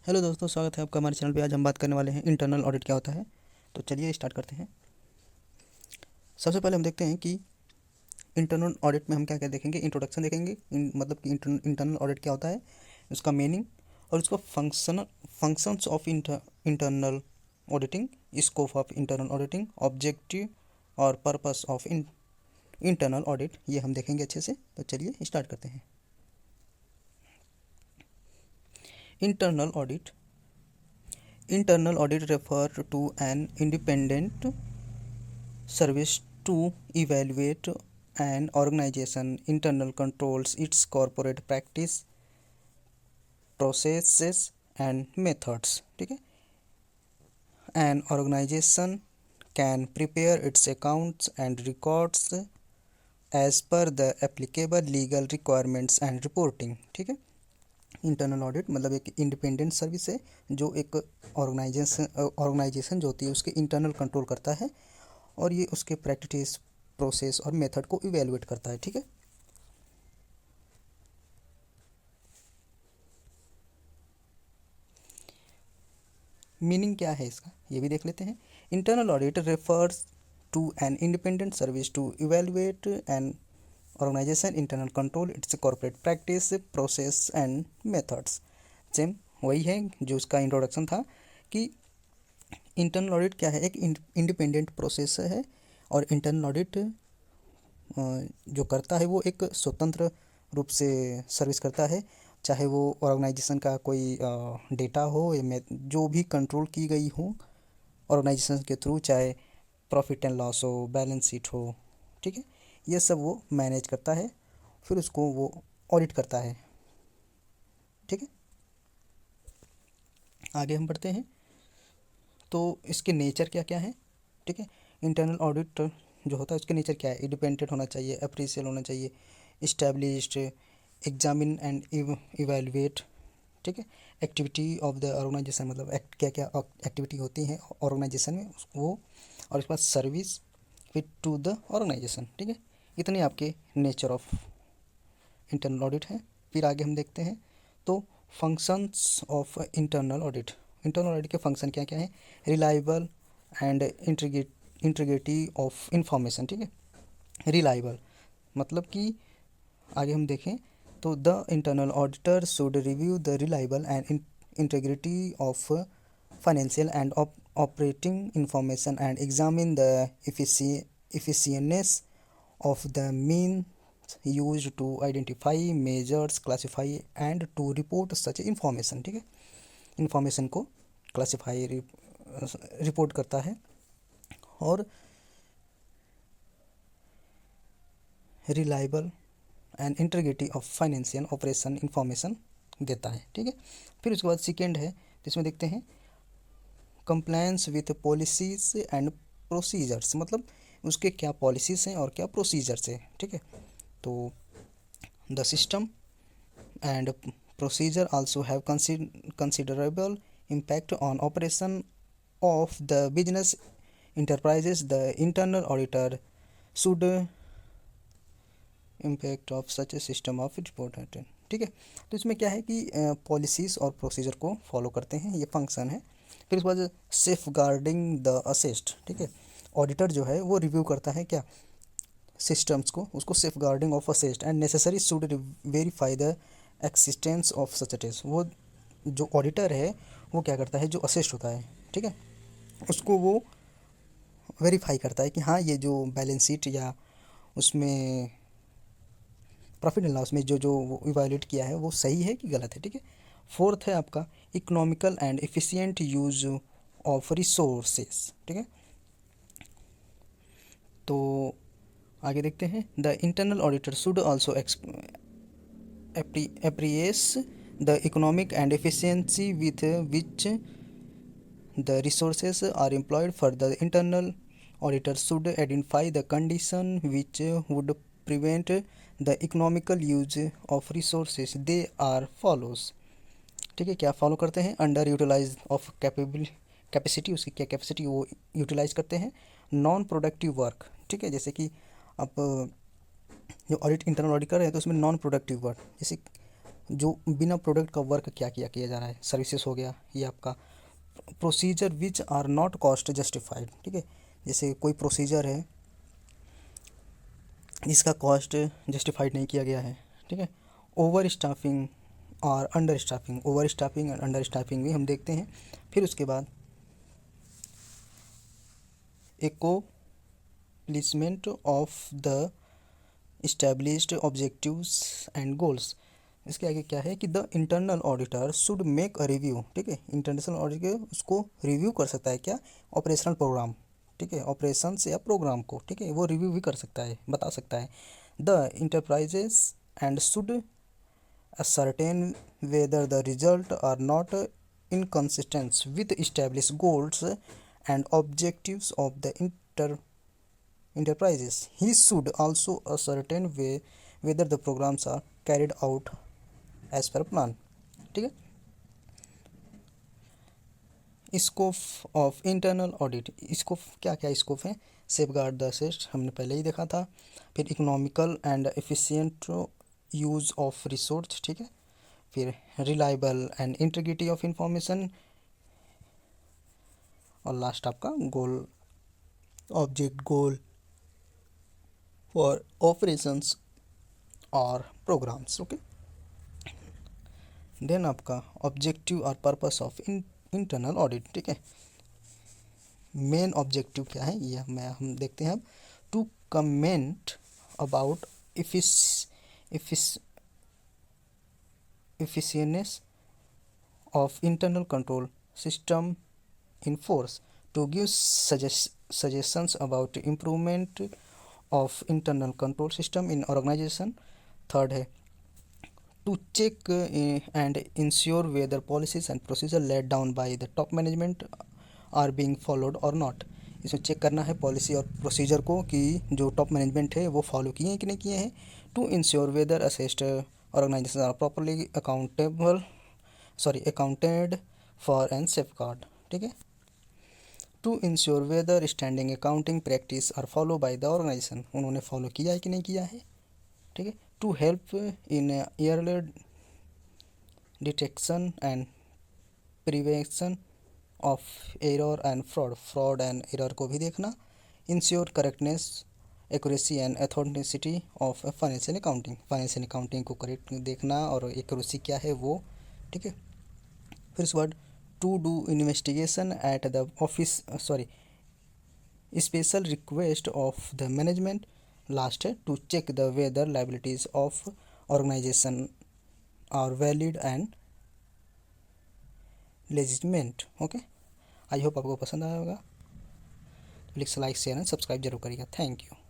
Hello दोस्तों, स्वागत है आपका हमारे चैनल पे। आज हम बात करने वाले हैं इंटरनल ऑडिट क्या होता है। तो चलिए स्टार्ट करते हैं। सबसे पहले हम देखते हैं कि इंटरनल ऑडिट में हम क्या क्या देखेंगे। इंट्रोडक्शन देखेंगे, मतलब कि इंटरनल ऑडिट क्या होता है, उसका मीनिंग और उसका functions of internal auditing, scope of internal auditing, objective और पर्पस ऑफ इंटरनल ऑडिट, ये हम देखेंगे अच्छे से। तो चलिए स्टार्ट करते हैं। Internal audit refer to an independent service to evaluate an organization internal controls, its corporate practice, processes and methods. ठीक है। An organization can prepare its accounts and records as per the applicable legal requirements and reporting. ठीक है। Internal audit मतलब एक independent service है जो एक organisation जो होती है उसके इंटरनल कंट्रोल करता है और ये उसके प्रैक्टिस, प्रोसेस और मेथड को इवेलुएट करता है। ठीक है। मीनिंग क्या है इसका ये भी देख लेते हैं। Internal audit refers to an independent service to evaluate an organisation internal control, its corporate practice, process and methods. Same वही है जो उसका इंट्रोडक्शन था कि इंटरनल ऑडिट क्या है, एक इंडिपेंडेंट प्रोसेस है और इंटरनल ऑडिट जो करता है वो एक स्वतंत्र रूप से सर्विस करता है, चाहे वो ऑर्गेनाइजेशन का कोई डेटा हो या जो भी कंट्रोल की गई हो ऑर्गेनाइजेशन के थ्रू, चाहे प्रॉफिट एंड लॉस हो, बैलेंस शीट हो। ठीक है। ये सब वो मैनेज करता है, फिर उसको वो ऑडिट करता है। ठीक है। आगे हम बढ़ते हैं। तो इसके नेचर क्या क्या है। ठीक है। इंटरनल ऑडिट जो होता है उसके नेचर क्या है, इंडिपेंडेंट होना चाहिए, अप्रिशियल होना चाहिए, इस्टेब्लिश्ड, एग्जामिन एंड इवेलुएट। ठीक है। एक्टिविटी ऑफ द ऑर्गेनाइजेशन मतलब क्या क्या एक्टिविटी होती हैं ऑर्गेनाइजेशन में वो, और इसके बाद service fit to the organisation. ठीक है। इतने आपके नेचर ऑफ इंटरनल ऑडिट है। फिर आगे हम देखते हैं तो functions of internal audit. Internal audit के फंक्शन क्या क्या हैं। Reliable and integrity of information. ठीक है। रिलायबल मतलब कि आगे हम देखें तो the internal auditor should review the reliable and integrity of financial and operating information and examine the efficiency of the means used to identify, measures, classify and to report such information। ठीक है। Information को classify report करता है और reliable and integrity of financial operation information देता है। ठीक है। फिर उसके बाद सेकेंड है जिसमें देखते हैं compliance with policies and procedures, मतलब उसके क्या पॉलिसीज़ हैं और क्या प्रोसीजर्स हैं। ठीक है। तो the system and procedure also have considerable impact on operation of the business enterprises. The internal auditor should impact of such A system of report. ठीक है। तो इसमें क्या है कि पॉलिसीज़ और प्रोसीजर को फॉलो करते हैं, ये फंक्शन है। फिर उसके बाद सेफ गार्डिंग द असेस्ट। ठीक है। ऑडिटर जो है वो रिव्यू करता है क्या सिस्टम्स को, उसको safeguarding of assets and necessary should verify the existence of such test. वो जो ऑडिटर है वो क्या करता है, जो असेस्ट होता है, ठीक है, उसको वो वेरीफाई करता है कि हाँ ये जो बैलेंस शीट या उसमें प्रॉफिट एंड लॉस में जो जो वो इवैल्यूएट किया है वो सही है कि गलत है। ठीक है। फोर्थ है आपका economical and efficient use of resources. ठीक है। तो आगे देखते हैं the internal auditor should also appraise the economic and efficiency with which the resources are employed. For the internal auditor should identify the condition which would prevent the economical use of resources. They are follows। ठीक है। क्या follow करते हैं, under utilise of capacity, उसकी क्या capacity वो utilise करते हैं। Non productive work. ठीक है। जैसे कि आप जो ऑडिट इंटरनल ऑडिट कर रहे हैं तो उसमें नॉन प्रोडक्टिव वर्क, जैसे जो बिना प्रोडक्ट का वर्क क्या किया किया जा रहा है, सर्विसेज हो गया, ये आपका procedure which are not cost justified, ठीक है। जैसे कोई प्रोसीजर है जिसका कॉस्ट जस्टिफाइड नहीं किया गया है, ठीक है। ओवर स्टाफिंग और under staffing, over staffing and under staffing भी हम देखते हैं। फिर उसके बाद accomplishment of the established objectives and goals। इसके आगे क्या है कि the internal auditor should make a review, ठीक है। इंटरनल ऑडिटर उसको रिव्यू कर सकता है क्या, ऑपरेशनल प्रोग्राम, ठीक है, ऑपरेशंस या प्रोग्राम को, ठीक है, वो रिव्यू भी कर सकता है, बता सकता है। The enterprises and should ascertain whether the result are not inconsistent with established goals and objectives of the enterprises. He should also ascertain whether the programs are carried out as per plan, ठीक है। Scope of internal audit, scope क्या क्या scope है, safe guard the assets हमने पहले ही देखा था। फिर economical and efficient use of resource, ठीक है। फिर reliable and integrity of information, और लास्ट आपका गोल, ऑब्जेक्ट गोल फॉर ऑपरेशंस और प्रोग्राम्स, ओके। देन आपका ऑब्जेक्टिव और पर्पस ऑफ इंटरनल ऑडिट, ठीक है। मेन ऑब्जेक्टिव क्या है ये हम देखते हैं अब। To comment about efficiency of internal control system in force, to give suggestions about improvement of internal control system in organization। Third है to check and ensure whether policies and procedure laid down by the top management are being followed or not। इसमें check करना है policy और procedure को कि जो top management है वो फॉलो किए हैं कि नहीं किए हैं। To ensure whether assessed organisation are properly accounted for and safeguard, ठीक है। To ensure whether standing accounting practice are follow by the organisation, उन्होंने फॉलो किया है कि नहीं किया है, ठीक है। To help in early detection and prevention of error and fraud and error को भी देखना। Ensure correctness accuracy and authenticity of financial accounting को करेक्ट देखना और एक्यूरेसी क्या है वो, ठीक है। फिर उसके बाद to do investigation at the office special request of the management. Last है to check the whether liabilities of organisation are valid and legitimate, okay. I hope आपको पसंद आया होगा। Please like share and subscribe जरूर करिएगा। Thank you.